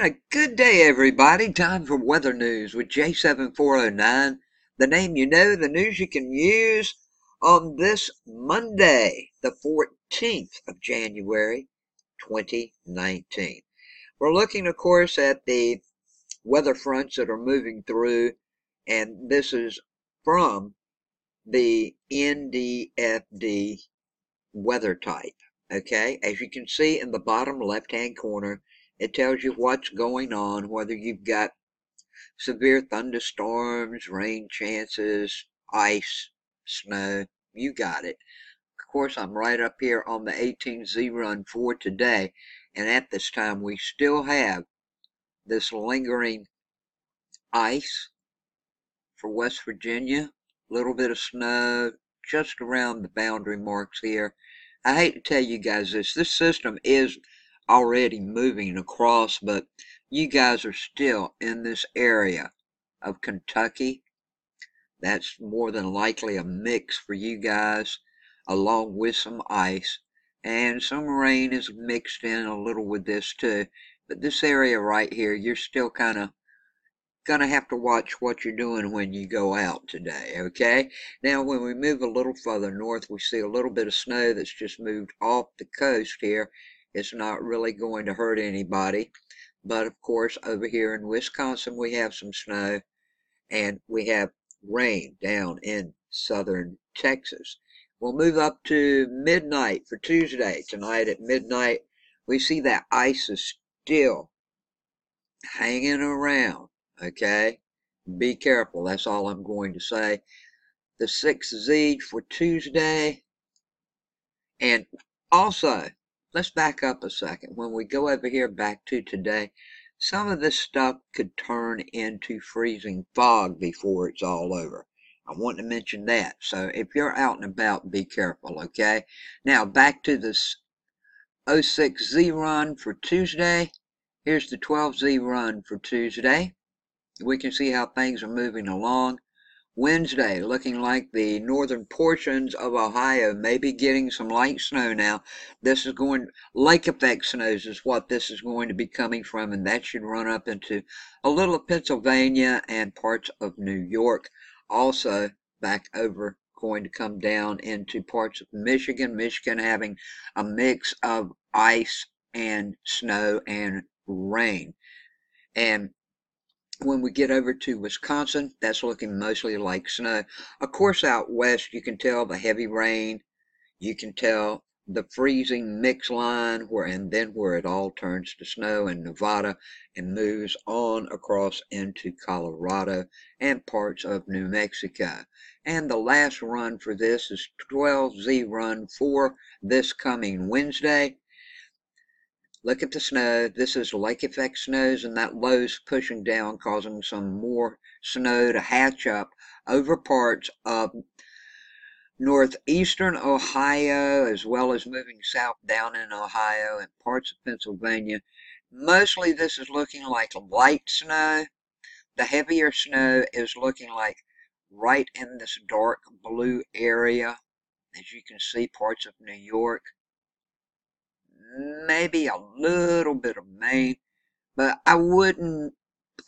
And a good day, everybody. Time for weather news with J7409. The name you know, the news you can use on this Monday, the 14th of January, 2019. We're looking, of course, at the weather fronts that are moving through, and this is from the NDFD weather type. Okay, as you can see in the bottom left-hand corner, it tells you what's going on, whether you've got severe thunderstorms, rain chances, ice, snow, you got it. Of course, I'm right up here on the 18Z run for today, and at this time we still have this lingering ice for West Virginia, a little bit of snow just around the boundary marks here. I hate to tell you guys this system is already moving across, but you guys are still in this area of Kentucky. That's more than likely a mix for you guys, along with some ice, and some rain is mixed in a little with this too. But this area right here, you're still kind of gonna have to watch what you're doing when you go out today, okay? Now, when we move a little further north, we see a little bit of snow that's just moved off the coast here. It's not really going to hurt anybody. But, of course, over here in Wisconsin, we have some snow, and we have rain down in southern Texas. We'll move up to midnight for Tuesday. Tonight at midnight, we see that ice is still hanging around. Okay, be careful. That's all I'm going to say. The 6Z for Tuesday. And also, let's back up a second. When we go over here back to today, some of this stuff could turn into freezing fog before it's all over. I want to mention that. So if you're out and about, be careful, okay? Now, back to this 06Z run for Tuesday. Here's the 12Z run for Tuesday. We can see how things are moving along. Wednesday, looking like the northern portions of Ohio may be getting some light snow now. This is going, lake effect snows is what this is going to be coming from, and that should run up into a little of Pennsylvania and parts of New York. Also, back over, going to come down into parts of Michigan. Michigan having a mix of ice and snow and rain. And when we get over to Wisconsin, that's looking mostly like snow. Of course, out west, you can tell the heavy rain. You can tell the freezing mix line, and then where it all turns to snow in Nevada and moves on across into Colorado and parts of New Mexico. And the last run for this is 12Z run for this coming Wednesday. Look at the snow. This is lake effect snows, and that low's pushing down, causing some more snow to hatch up over parts of northeastern Ohio, as well as moving south down in Ohio and parts of Pennsylvania. Mostly this is looking like light snow. The heavier snow is looking like right in this dark blue area. As you can see, parts of New York. Maybe a little bit of Maine, but I wouldn't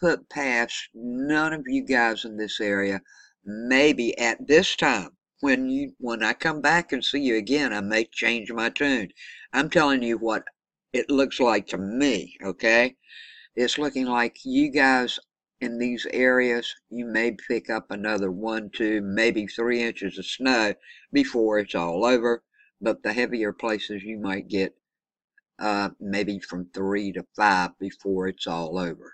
put past none of you guys in this area. Maybe at this time, when I come back and see you again, I may change my tune. I'm telling you what it looks like to me, okay? It's looking like you guys in these areas, you may pick up another 1, 2, maybe 3 inches of snow before it's all over, but the heavier places you might get maybe from 3 to 5 before it's all over.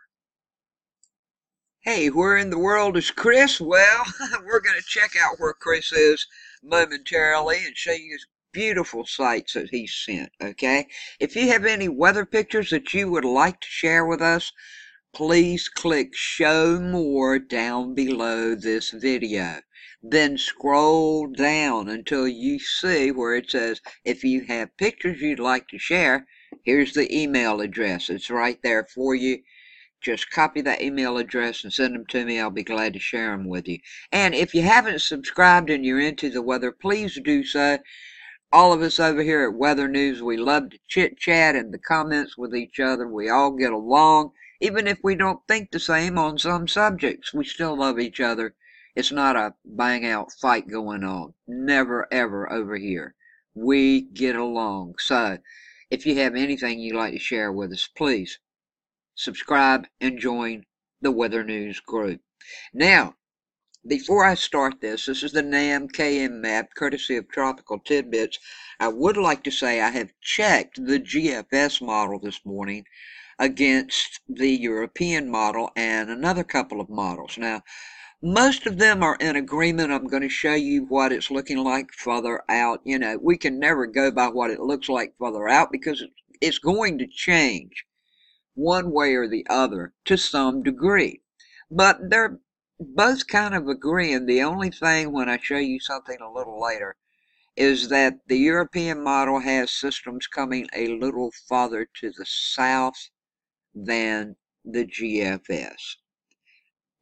Hey, where in the world is Chris? Well, we're going to check out where Chris is momentarily and show you his beautiful sights that he sent, okay? If you have any weather pictures that you would like to share with us, please click Show More down below this video. Then scroll down until you see where it says, if you have pictures you'd like to share, here's the email address. It's right there for you. Just copy that email address and send them to me. I'll be glad to share them with you. And if you haven't subscribed and you're into the weather, please do so. All of us over here at Weather News, we love to chit-chat in the comments with each other. We all get along. Even if we don't think the same on some subjects, we still love each other. It's not a bang out fight going on. Never ever over here. We get along. So, if you have anything you'd like to share with us, please subscribe and join the Weather News group. Now, before I start this is the NAM KM map, courtesy of Tropical Tidbits. I would like to say I have checked the GFS model this morning against the European model and another couple of models. Now, most of them are in agreement. I'm going to show you what it's looking like further out. You know, we can never go by what it looks like further out because it's going to change one way or the other to some degree. But they're both kind of agreeing. The only thing when I show you something a little later is that the European model has systems coming a little farther to the south than the GFS.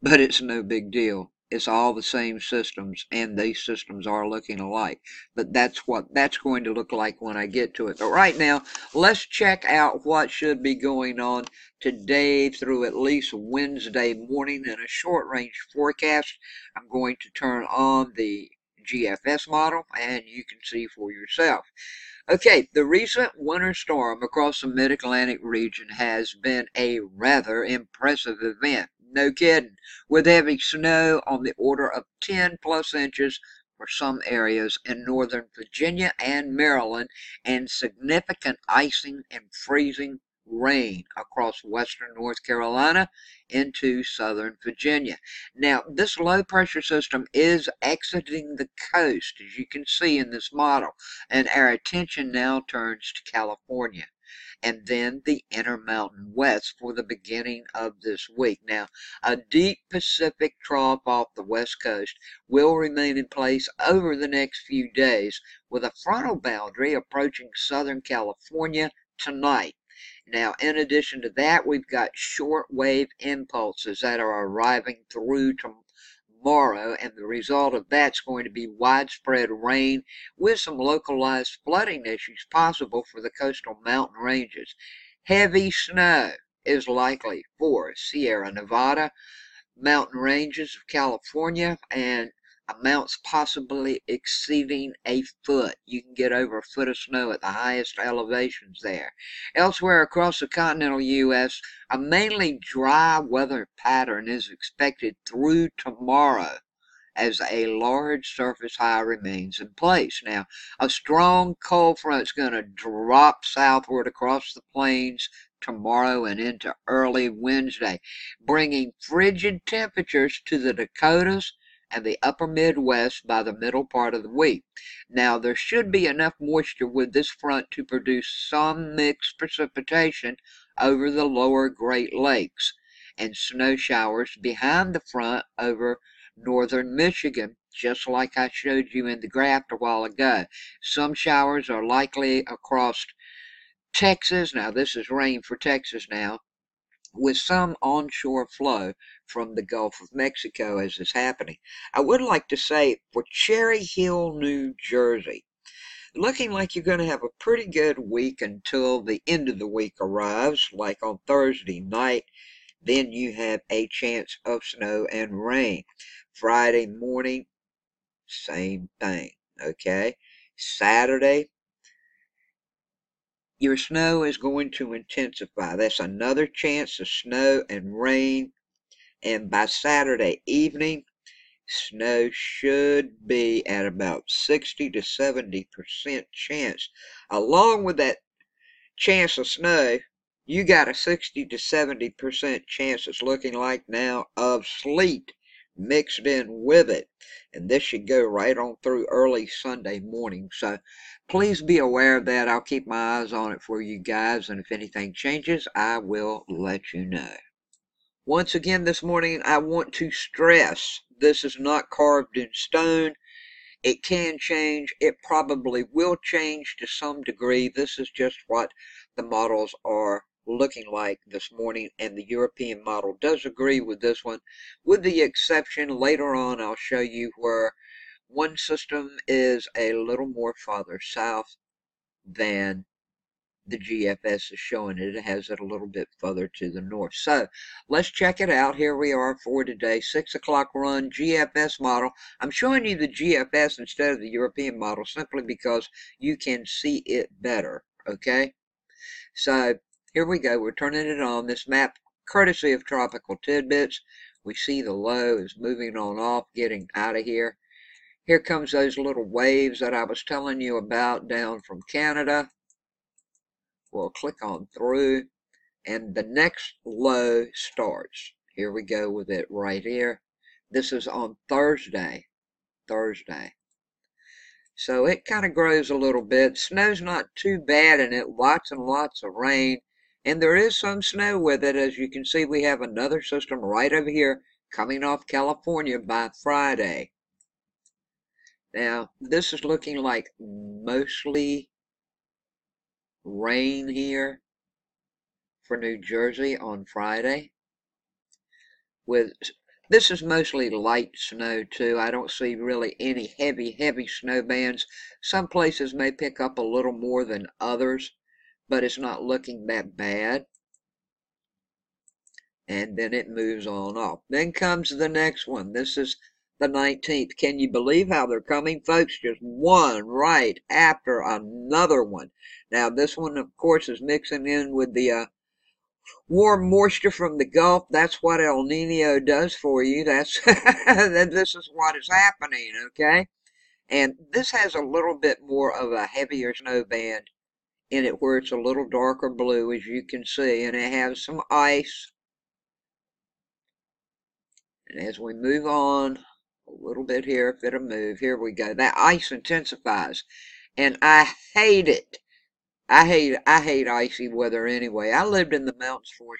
But it's no big deal. It's all the same systems, and these systems are looking alike. But that's what that's going to look like when I get to it. But right now, let's check out what should be going on today through at least Wednesday morning in a short-range forecast. I'm going to turn on the GFS model, and you can see for yourself. Okay, the recent winter storm across the mid-Atlantic region has been a rather impressive event. No kidding, with heavy snow on the order of 10 plus inches for some areas in northern Virginia and Maryland, and significant icing and freezing rain across western North Carolina into southern Virginia. Now, this low pressure system is exiting the coast, as you can see in this model, and our attention now turns to California and then the Intermountain West for the beginning of this week. Now, a deep Pacific trough off the west coast will remain in place over the next few days, with a frontal boundary approaching Southern California tonight. Now, in addition to that, we've got shortwave impulses that are arriving through tomorrow, and the result of that's going to be widespread rain with some localized flooding issues possible for the coastal mountain ranges. Heavy snow is likely for Sierra Nevada, mountain ranges of California, and amounts possibly exceeding a foot. You can get over a foot of snow at the highest elevations there. Elsewhere across the continental U.S., a mainly dry weather pattern is expected through tomorrow as a large surface high remains in place. Now, a strong cold front is going to drop southward across the plains tomorrow and into early Wednesday, bringing frigid temperatures to the Dakotas and the upper Midwest by the middle part of the week. Now, there should be enough moisture with this front to produce some mixed precipitation over the lower Great Lakes and snow showers behind the front over northern Michigan, just like I showed you in the graph a while ago. Some showers are likely across Texas. Now, this is rain for Texas now, with some onshore flow from the Gulf of Mexico as is happening. I would like to say for Cherry Hill, New Jersey, looking like you're going to have a pretty good week until the end of the week arrives, like on Thursday night. Then you have a chance of snow and rain. Friday morning, same thing, okay? Saturday, your snow is going to intensify. That's another chance of snow and rain. And by Saturday evening, snow should be at about 60 to 70% chance. Along with that chance of snow, you got a 60 to 70% chance, it's looking like now, of sleet mixed in with it. And this should go right on through early Sunday morning. So please be aware of that. I'll keep my eyes on it for you guys. And if anything changes, I will let you know. Once again this morning, I want to stress this is not carved in stone. It can change. It probably will change to some degree. This is just what the models are looking like this morning, and the European model does agree with this one, with the exception later on I'll show you where one system is a little more farther south than the GFS is showing it. It has it a little bit further to the north. So let's check it out. Here we are for today, 6 o'clock run GFS model. I'm showing you the GFS instead of the European model simply because you can see it better, okay? So here we go. We're turning it on. This map, courtesy of Tropical Tidbits. We see the low is moving on off, getting out of here. Here comes those little waves that I was telling you about down from Canada. We'll click on through, and the next low starts. Here we go with it right here. This is on Thursday. So it kind of grows a little bit. Snow's not too bad in it. Lots and lots of rain. And there is some snow with it. As you can see, we have another system right over here coming off California by Friday. Now, this is looking like mostly rain here for New Jersey on Friday. This is mostly light snow too. I don't see really any heavy snow bands. Some places may pick up a little more than others, but it's not looking that bad. And then it moves on off. Then comes the next one. This is the 19th. Can you believe how they're coming, folks? Just one right after another one. Now, this one, of course, is mixing in with the warm moisture from the Gulf. That's what El Nino does for you. That's this is what is happening, okay? And this has a little bit more of a heavier snow band in it where it's a little darker blue, as you can see, and it has some ice. And as we move on a little bit here, if it'll move, here we go. That ice intensifies, and I hate it. I hate icy weather anyway. I lived in the mountains for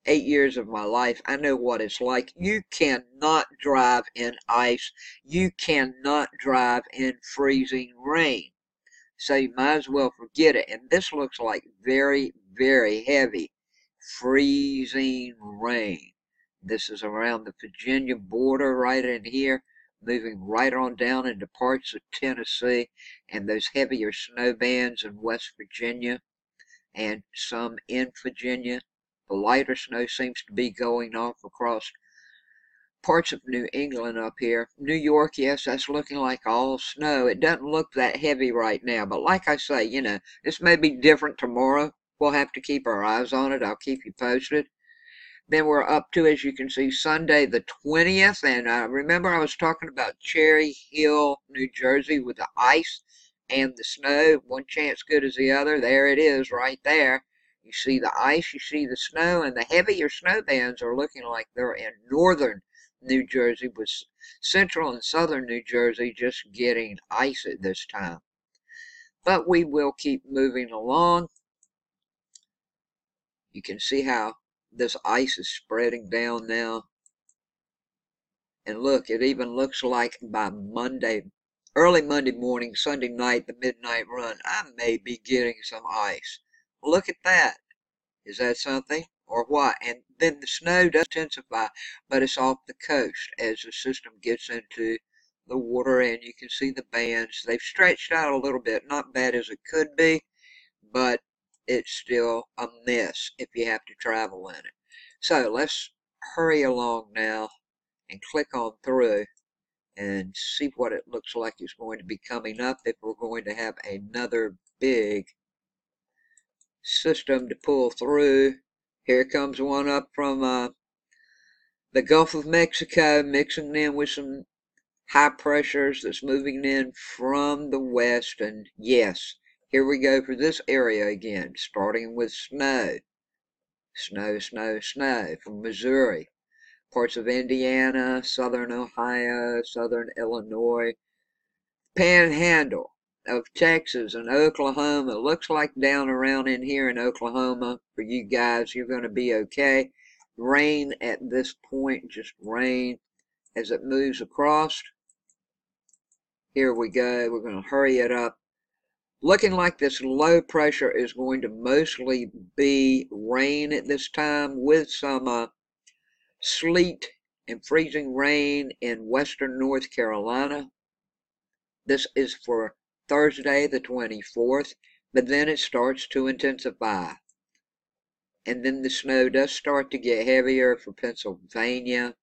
8 years of my life. I know what it's like. You cannot drive in ice. You cannot drive in freezing rain. So you might as well forget it. And this looks like very, very heavy freezing rain. This is around the Virginia border right in here, moving right on down into parts of Tennessee and those heavier snow bands in West Virginia and some in Virginia. The lighter snow seems to be going off across parts of New England up here. New York, yes, that's looking like all snow. It doesn't look that heavy right now, but like I say, you know, this may be different tomorrow. We'll have to keep our eyes on it. I'll keep you posted. Then we're up to, as you can see, Sunday the 20th. And remember I was talking about Cherry Hill, New Jersey with the ice and the snow. One chance good as the other. There it is right there. You see the ice, you see the snow, and the heavier snow bands are looking like they're in northern New Jersey, with central and southern New Jersey just getting ice at this time. But we will keep moving along. You can see how this ice is spreading down now. And look, it even looks like by Monday, early Monday morning, Sunday night, the midnight run, I may be getting some ice. Look at that. Is that something or what? And then the snow does intensify, but it's off the coast as the system gets into the water, and you can see the bands. They've stretched out a little bit, not bad as it could be, but it's still a mess if you have to travel in it. So let's hurry along now and click on through and see what it looks like is going to be coming up if we're going to have another big system to pull through. Here comes one up from the Gulf of Mexico, mixing in with some high pressures that's moving in from the west. And yes, here we go for this area again, starting with snow. Snow from Missouri, parts of Indiana, southern Ohio, southern Illinois, panhandle of Texas and Oklahoma. It looks like down around in here in Oklahoma, for you guys, you're going to be okay. Rain at this point, just rain as it moves across. Here we go. We're going to hurry it up. Looking like this low pressure is going to mostly be rain at this time, with some sleet and freezing rain in western North Carolina. This is for Thursday the 24th. but then it starts to intensify. And then the snow does start to get heavier for Pennsylvania.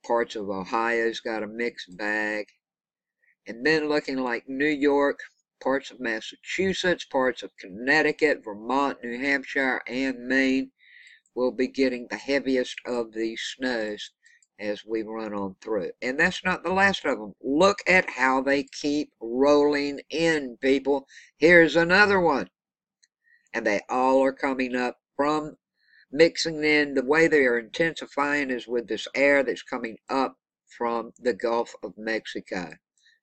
Parts of Ohio's got a mixed bag. And then looking like New York, parts of Massachusetts, parts of Connecticut, Vermont, New Hampshire, and Maine will be getting the heaviest of these snows as we run on through. And that's not the last of them. Look at how they keep rolling in, people. Here's another one. And they all are coming up from mixing in. The way they are intensifying is with this air that's coming up from the Gulf of Mexico.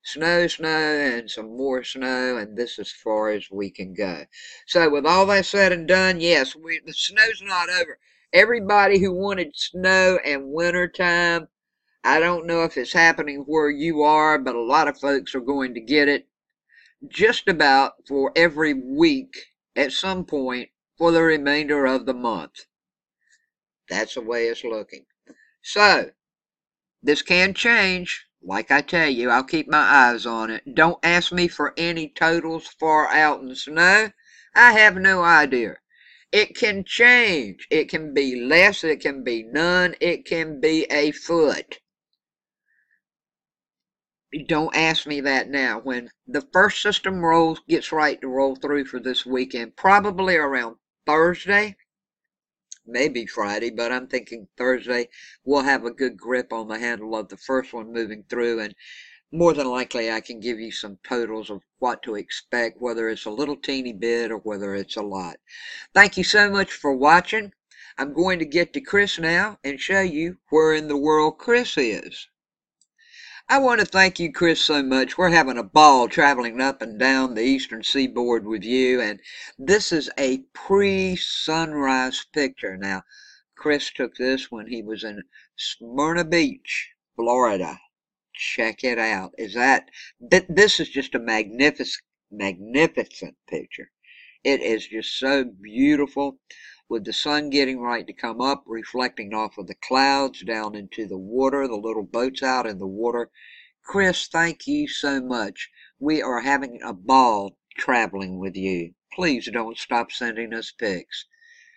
Snow, and some more snow, and this is as far as we can go. So with all that said and done, yes, the snow's not over. Everybody who wanted snow and winter time, I don't know if it's happening where you are, but a lot of folks are going to get it just about for every week at some point for the remainder of the month. That's the way it's looking. So, this can change. Like I tell you, I'll keep my eyes on it. Don't ask me for any totals far out in the snow. I have no idea. It can change. It can be less. It can be none. It can be a foot. Don't ask me that now. When the first system gets right to roll through for this weekend, probably around Thursday, maybe Friday, but I'm thinking Thursday, we'll have a good grip on the handle of the first one moving through, and more than likely I can give you some totals of what to expect, whether it's a little teeny bit or whether it's a lot. Thank you so much for watching. I'm going to get to Chris now and show you where in the world Chris is. I want to thank you, Chris, so much. We're having a ball traveling up and down the eastern seaboard with you, and this is a pre-sunrise picture. Now, Chris took this when he was in Smyrna Beach, Florida. Check it out. This is just a magnificent picture. It is just so beautiful, with the sun getting right to come up, reflecting off of the clouds down into the water, the little boats out in the water. Chris, thank you so much. We are having a ball traveling with you. Please don't stop sending us pics.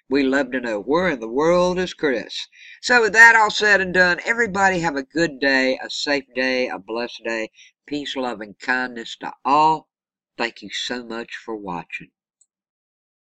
We love to know where in the world is Chris. So with that all said and done, everybody have a good day, a safe day, a blessed day. Peace, love, and kindness to all. Thank you so much for watching.